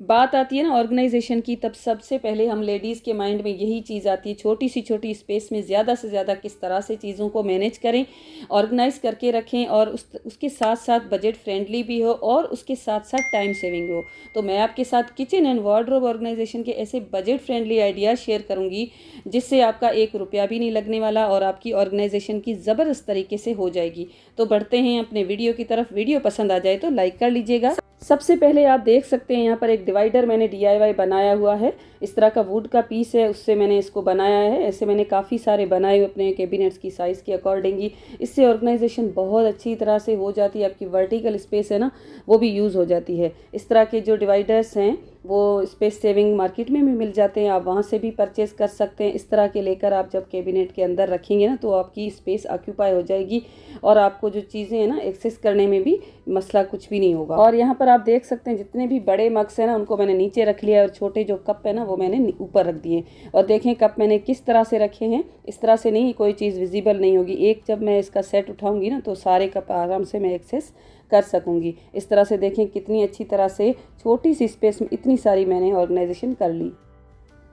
बात आती है ना ऑर्गेनाइजेशन की, तब सबसे पहले हम लेडीज़ के माइंड में यही चीज़ आती है, छोटी सी छोटी स्पेस में ज़्यादा से ज़्यादा किस तरह से चीज़ों को मैनेज करें, ऑर्गेनाइज करके रखें, और उसके साथ साथ बजट फ्रेंडली भी हो और उसके साथ साथ टाइम सेविंग हो। तो मैं आपके साथ किचन एंड वार्डरोब ऑर्गेनाइजेशन के ऐसे बजट फ्रेंडली आइडियाज़ शेयर करूँगी जिससे आपका 1 रुपया भी नहीं लगने वाला और आपकी ऑर्गेनाइजेशन की ज़बरदस्त तरीके से हो जाएगी। तो बढ़ते हैं अपने वीडियो की तरफ। वीडियो पसंद आ जाए तो लाइक कर लीजिएगा। सबसे पहले आप देख सकते हैं यहाँ पर एक डिवाइडर मैंने DIY बनाया हुआ है। इस तरह का वुड का पीस है, उससे मैंने इसको बनाया है। ऐसे मैंने काफ़ी सारे बनाए हुए अपने कैबिनेट्स की साइज़ के अकॉर्डिंग। इससे ऑर्गेनाइजेशन बहुत अच्छी तरह से हो जाती है, आपकी वर्टिकल स्पेस है ना वो भी यूज़ हो जाती है। इस तरह के जो डिवाइडर्स हैं वो स्पेस सेविंग मार्केट में भी मिल जाते हैं, आप वहाँ से भी परचेज़ कर सकते हैं। इस तरह के लेकर आप जब कैबिनेट के अंदर रखेंगे ना तो आपकी स्पेस ऑक्यूपाई हो जाएगी और आपको जो चीज़ें हैं ना एक्सेस करने में भी मसला कुछ भी नहीं होगा। और यहाँ पर आप देख सकते हैं जितने भी बड़े मग्स हैं ना उनको मैंने नीचे रख लिया और छोटे जो कप है ना वो मैंने ऊपर रख दिए। और देखें कप मैंने किस तरह से रखे हैं, इस तरह से नहीं कोई चीज़ विजिबल नहीं होगी। एक जब मैं इसका सेट उठाऊंगी ना तो सारे कप आराम से मैं एक्सेस कर सकूंगी। इस तरह से देखें कितनी अच्छी तरह से छोटी सी स्पेस में इतनी सारी मैंने ऑर्गेनाइजेशन कर ली।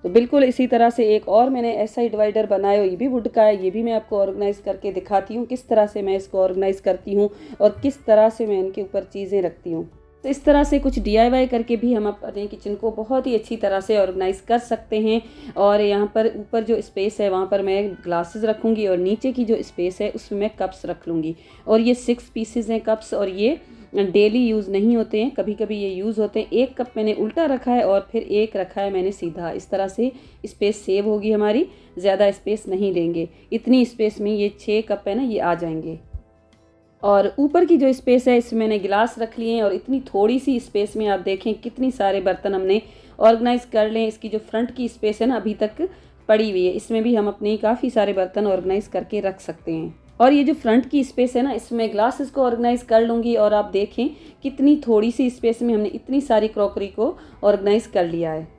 तो बिल्कुल इसी तरह से एक और मैंने ऐसा ही डिवाइडर बनाया, ये भी वुड का है। ये भी मैं आपको ऑर्गेनाइज करके दिखाती हूँ किस तरह से मैं इसको ऑर्गेनाइज करती हूँ और किस तरह से मैं इनके ऊपर चीज़ें रखती हूँ। तो इस तरह से कुछ DIY करके भी हम अपने किचन को बहुत ही अच्छी तरह से ऑर्गेनाइज कर सकते हैं। और यहाँ पर ऊपर जो स्पेस है वहाँ पर मैं ग्लासेस रखूँगी और नीचे की जो स्पेस है उसमें मैं कप्स रख लूँगी। और ये 6 पीसेज हैं कप्स, और ये डेली यूज़ नहीं होते हैं, कभी कभी ये यूज़ होते हैं। एक कप मैंने उल्टा रखा है और फिर एक रखा है मैंने सीधा। इस तरह से स्पेस सेव होगी हमारी, ज़्यादा स्पेस नहीं लेंगे। इतनी स्पेस में ये 6 कप है ना ये आ जाएंगे। और ऊपर की जो स्पेस है इसमें मैंने गिलास रख लिए हैं और इतनी थोड़ी सी स्पेस में आप देखें कितनी सारे बर्तन हमने ऑर्गेनाइज कर लें। इसकी जो फ्रंट की स्पेस है ना अभी तक पड़ी हुई है, इसमें भी हम अपनी काफ़ी सारे बर्तन ऑर्गेनाइज करके रख सकते हैं। और ये जो फ्रंट की स्पेस है ना इसमें ग्लासेस को ऑर्गेनाइज कर लूँगी। और आप देखें कितनी थोड़ी सी स्पेस में हमने इतनी सारी क्रॉकरी को ऑर्गेनाइज कर लिया है।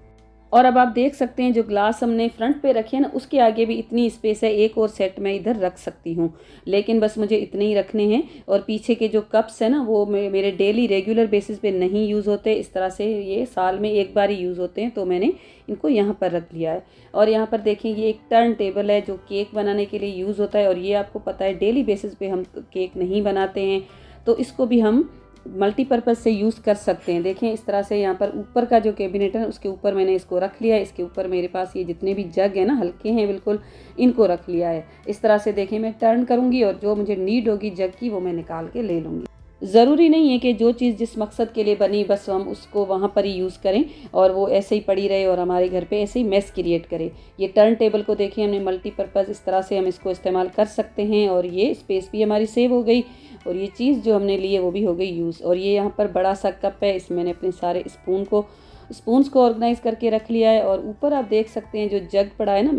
और अब आप देख सकते हैं जो ग्लास हमने फ्रंट पे रखे हैं ना उसके आगे भी इतनी स्पेस है, एक और सेट मैं इधर रख सकती हूँ। लेकिन बस मुझे इतने ही रखने हैं। और पीछे के जो कप्स हैं ना वो मेरे डेली रेगुलर बेसिस पे नहीं यूज़ होते। इस तरह से ये साल में एक बार ही यूज़ होते हैं, तो मैंने इनको यहाँ पर रख लिया है। और यहाँ पर देखें ये एक टर्न टेबल है जो केक बनाने के लिए यूज़ होता है। और ये आपको पता है डेली बेसिस पे हम केक नहीं बनाते हैं, तो इसको भी हम मल्टीपर्पज़ से यूज़ कर सकते हैं। देखें इस तरह से यहाँ पर ऊपर का जो कैबिनेट है उसके ऊपर मैंने इसको रख लिया है। इसके ऊपर मेरे पास ये जितने भी जग है ना हल्के हैं बिल्कुल, इनको रख लिया है। इस तरह से देखें मैं टर्न करूँगी और जो मुझे नीड होगी जग की वो मैं निकाल के ले लूँगी। ज़रूरी नहीं है कि जो चीज़ जिस मकसद के लिए बनी बस हम उसको वहाँ पर ही यूज़ करें और वो ऐसे ही पड़ी रहे और हमारे घर पे ऐसे ही मेस क्रिएट करे। ये टर्न टेबल को देखिए हमने मल्टीपर्पज़ इस तरह से हम इसको इस्तेमाल कर सकते हैं और ये स्पेस भी हमारी सेव हो गई और ये चीज़ जो हमने ली है वो भी हो गई यूज़। और ये यहाँ पर बड़ा सा कप है, इसमें मैंने अपने सारे स्पून्स को ऑर्गेनाइज करके रख लिया है। और ऊपर आप देख सकते हैं जो जग पड़ा है ना,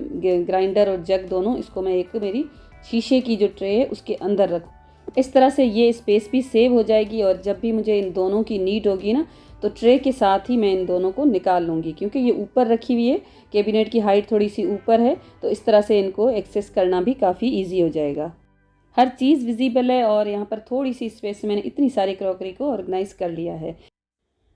ग्राइंडर और जग दोनों, इसको मैं एक मेरी शीशे की जो ट्रे है उसके अंदर रख। इस तरह से ये स्पेस भी सेव हो जाएगी और जब भी मुझे इन दोनों की नीड होगी ना तो ट्रे के साथ ही मैं इन दोनों को निकाल लूँगी, क्योंकि ये ऊपर रखी हुई है, कैबिनेट की हाइट थोड़ी सी ऊपर है, तो इस तरह से इनको एक्सेस करना भी काफ़ी ईजी हो जाएगा। हर चीज़ विजिबल है और यहाँ पर थोड़ी सी स्पेस में मैंने इतनी सारी क्रॉकरी को ऑर्गेनाइज कर लिया है।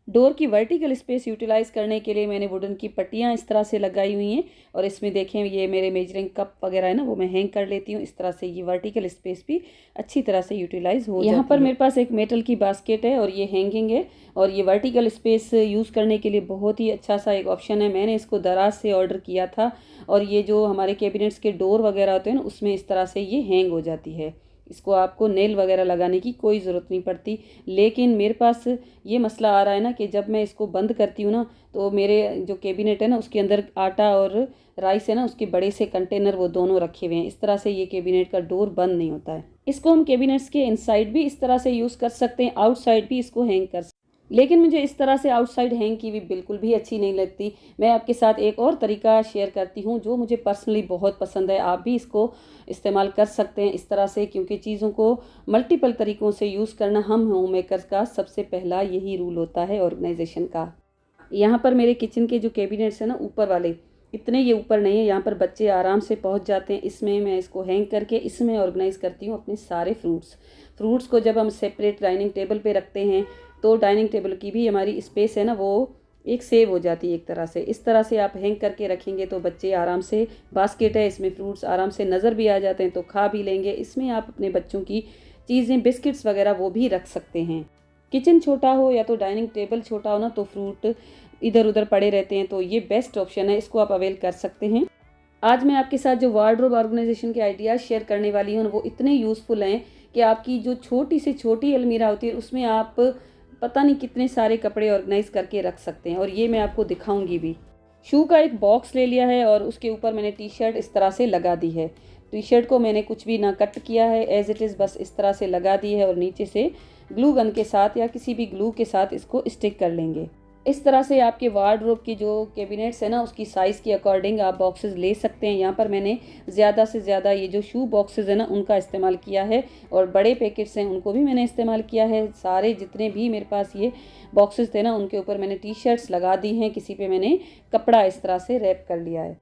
डोर की वर्टिकल स्पेस यूटिलाइज़ करने के लिए मैंने वुडन की पट्टियाँ इस तरह से लगाई हुई हैं और इसमें देखें ये मेरे मेजरिंग कप वगैरह है ना वो मैं हैंग कर लेती हूँ। इस तरह से ये वर्टिकल स्पेस भी अच्छी तरह से यूटिलाइज़ हो जाती है। यहाँ पर मेरे पास एक मेटल की बास्केट है और ये हैंगिंग है और ये वर्टिकल स्पेस यूज़ करने के लिए बहुत ही अच्छा सा एक ऑप्शन है। मैंने इसको दराज से ऑर्डर किया था और ये जो हमारे कैबिनेट्स के डोर वगैरह होते हैं ना उसमें इस तरह से ये हैंग हो जाती है। इसको आपको नेल वगैरह लगाने की कोई ज़रूरत नहीं पड़ती। लेकिन मेरे पास ये मसला आ रहा है ना कि जब मैं इसको बंद करती हूँ ना तो मेरे जो कैबिनेट है ना उसके अंदर आटा और राइस है ना उसके बड़े से कंटेनर वो दोनों रखे हुए हैं। इस तरह से ये कैबिनेट का डोर बंद नहीं होता है। इसको हम कैबिनेट्स के इनसाइड भी इस तरह से यूज़ कर सकते हैं, आउटसाइड भी इसको हैंग कर सकते हैं। लेकिन मुझे इस तरह से आउटसाइड हैंग की भी बिल्कुल भी अच्छी नहीं लगती। मैं आपके साथ एक और तरीका शेयर करती हूँ जो मुझे पर्सनली बहुत पसंद है। आप भी इसको इस्तेमाल कर सकते हैं इस तरह से, क्योंकि चीज़ों को मल्टीपल तरीक़ों से यूज़ करना हम होम मेकर्स का सबसे पहला यही रूल होता है ऑर्गेनाइजेशन का। यहाँ पर मेरे किचन के जो कैबिनेट्स हैं ना ऊपर वाले, इतने ये ऊपर नहीं है, यहाँ पर बच्चे आराम से पहुँच जाते हैं। इसमें मैं इसको हैंग करके इसमें ऑर्गेनाइज़ करती हूँ अपने सारे फ्रूट्स को। जब हम सेपरेट डाइनिंग टेबल पे रखते हैं तो डाइनिंग टेबल की भी हमारी स्पेस है ना वो एक सेव हो जाती है एक तरह से। इस तरह से आप हैंग करके रखेंगे तो बच्चे आराम से, बास्केट है इसमें फ्रूट्स आराम से नज़र भी आ जाते हैं तो खा भी लेंगे। इसमें आप अपने बच्चों की चीज़ें, बिस्किट्स वगैरह वो भी रख सकते हैं। किचन छोटा हो या तो डाइनिंग टेबल छोटा हो ना, तो फ्रूट इधर उधर पड़े रहते हैं, तो ये बेस्ट ऑप्शन है, इसको आप अवेल कर सकते हैं। आज मैं आपके साथ जो वार्डरोब ऑर्गेनाइजेशन के आइडियाज़ शेयर करने वाली हूँ वो इतने यूज़फुल हैं कि आपकी जो छोटी से छोटी अलमीरा होती है उसमें आप पता नहीं कितने सारे कपड़े ऑर्गेनाइज करके रख सकते हैं, और ये मैं आपको दिखाऊंगी भी। शू का एक बॉक्स ले लिया है और उसके ऊपर मैंने टी शर्ट इस तरह से लगा दी है। टी शर्ट को मैंने कुछ भी ना कट किया है, एज इट इज़ बस इस तरह से लगा दी है, और नीचे से ग्लू गन के साथ या किसी भी ग्लू के साथ इसको स्टिक कर लेंगे। इस तरह से आपके वार्डरोब की जो कैबिनेट्स है ना, उसकी साइज़ के अकॉर्डिंग आप बॉक्सेस ले सकते हैं। यहाँ पर मैंने ज़्यादा से ज़्यादा ये जो शू बॉक्सेस है ना उनका इस्तेमाल किया है, और बड़े पैकेट्स हैं उनको भी मैंने इस्तेमाल किया है। सारे जितने भी मेरे पास ये बॉक्सेस थे ना उनके ऊपर मैंने टी शर्ट्स लगा दी हैं, किसी पे मैंने कपड़ा इस तरह से रैप कर लिया है।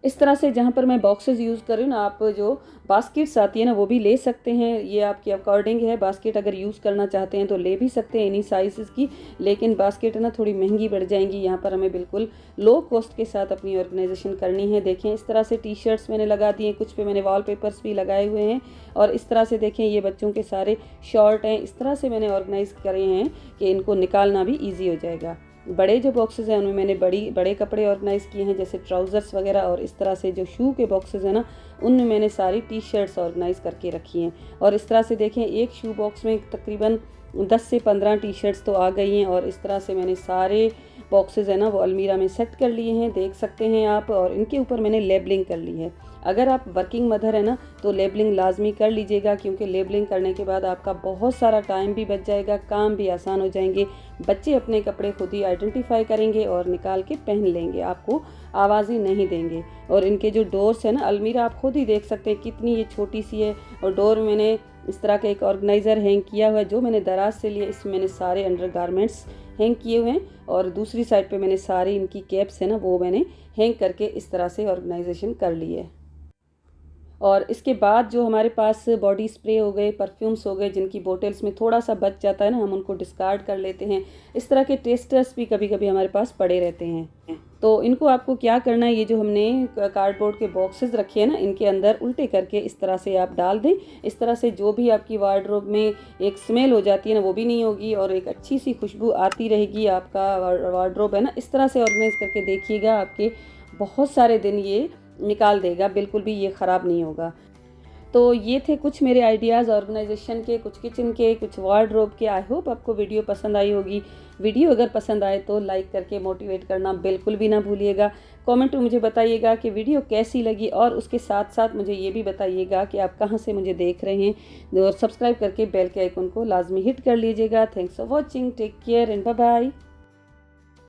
इस तरह से जहाँ पर मैं बॉक्सेस यूज़ कर रही हूँ ना, आप जो बास्केट्स आती है ना वो भी ले सकते हैं, ये आपके अकॉर्डिंग है। बास्केट अगर यूज़ करना चाहते हैं तो ले भी सकते हैं इन्हीं साइज़ की, लेकिन बास्केट है ना थोड़ी महंगी पड़ जाएंगी। यहाँ पर हमें बिल्कुल लो कॉस्ट के साथ अपनी ऑर्गेनाइजेशन करनी है। देखें इस तरह से टी शर्ट्स मैंने लगा दिए, कुछ पे मैंने वॉलपेपर्स भी लगाए हुए हैं, और इस तरह से देखें ये बच्चों के सारे शॉर्ट हैं, इस तरह से मैंने ऑर्गेनाइज़ करे हैं कि इनको निकालना भी ईजी हो जाएगा। बड़े जो बॉक्सेस हैं उनमें मैंने बड़े कपड़े ऑर्गेनाइज़ किए हैं, जैसे ट्राउज़र्स वगैरह, और इस तरह से जो शू के बॉक्सेस हैं ना उनमें मैंने सारी टी शर्ट्स ऑर्गेनाइज़ करके रखी हैं। और इस तरह से देखें एक शू बॉक्स में तकरीबन 10 से 15 टी शर्ट्स तो आ गई हैं, और इस तरह से मैंने सारे बॉक्सेस है ना वो अलमीरा में सेट कर लिए हैं, देख सकते हैं आप। और इनके ऊपर मैंने लेबलिंग कर ली है। अगर आप वर्किंग मदर है ना तो लेबलिंग लाजमी कर लीजिएगा, क्योंकि लेबलिंग करने के बाद आपका बहुत सारा टाइम भी बच जाएगा, काम भी आसान हो जाएंगे। बच्चे अपने कपड़े खुद ही आइडेंटिफाई करेंगे और निकाल के पहन लेंगे, आपको आवाज़ ही नहीं देंगे। और इनके जो डोर्स है ना, अलमीरा आप खुद ही देख सकते हैं कितनी ये छोटी सी है, और डोर मैंने इस तरह का एक ऑर्गेनाइज़र हैंग किया हुआ है जो मैंने दराज से लिया। इसमें मैंने सारे अंडर गारमेंट्स हैंग किए हुए हैं, और दूसरी साइड पे मैंने सारी इनकी कैप्स है ना वो मैंने हैंग करके इस तरह से ऑर्गेनाइजेशन कर ली है। और इसके बाद जो हमारे पास बॉडी स्प्रे हो गए, परफ्यूम्स हो गए, जिनकी बोतल्स में थोड़ा सा बच जाता है ना, हम उनको डिस्कार्ड कर लेते हैं। इस तरह के टेस्टर्स भी कभी कभी हमारे पास पड़े रहते हैं, तो इनको आपको क्या करना है, ये जो हमने कार्डबोर्ड के बॉक्सेस रखे हैं ना इनके अंदर उल्टे करके इस तरह से आप डाल दें। इस तरह से जो भी आपकी वार्डरोब में एक स्मेल हो जाती है ना वो भी नहीं होगी, और एक अच्छी सी खुशबू आती रहेगी। आपका वार्डरोब है ना इस तरह से ऑर्गेनाइज करके देखिएगा, आपके बहुत सारे दिन ये निकाल देगा, बिल्कुल भी ये ख़राब नहीं होगा। तो ये थे कुछ मेरे आइडियाज़ ऑर्गेनाइजेशन के, कुछ किचन के, कुछ वार्डरोब के। आई होप आपको वीडियो पसंद आई होगी। वीडियो अगर पसंद आए तो लाइक करके मोटिवेट करना बिल्कुल भी ना भूलिएगा। कमेंट में मुझे बताइएगा कि वीडियो कैसी लगी, और उसके साथ साथ मुझे ये भी बताइएगा कि आप कहाँ से मुझे देख रहे हैं, और सब्सक्राइब करके बेल के आइकन को लाजमी हिट कर लीजिएगा। Thanks for watching, take care and bye bye.